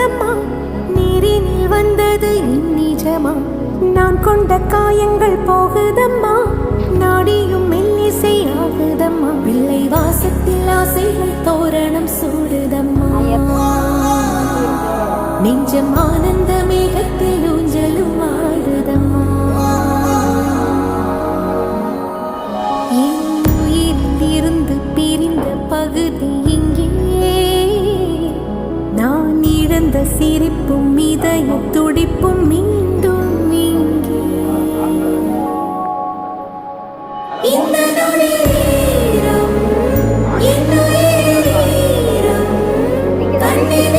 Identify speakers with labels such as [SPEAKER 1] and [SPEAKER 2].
[SPEAKER 1] வருதம்மா, நீரினில் வந்தது என் நிஜமா. நான் கொண்ட காயங்கள் போகுதம்மா, நாடியும் மெல்லிசை ஆகுதம்மா. பிள்ளை வாசத்தில் ஆசைகள் தோரணம் சூடுதம்மா. நெஞ்சம் ஆனந்த மேகத்தில் ஊஞ்சலும் ஆடுதம்மா. என் உயிரிலிருந்து பிரிந்த பகுதி இங்கே, நான் இழந்த சிரிப்பும் இதய துடிப்பும் மீண்டும் இங்கே. இந்த நொடி நேரம், என் உயிர் நேரம், கண்ணில்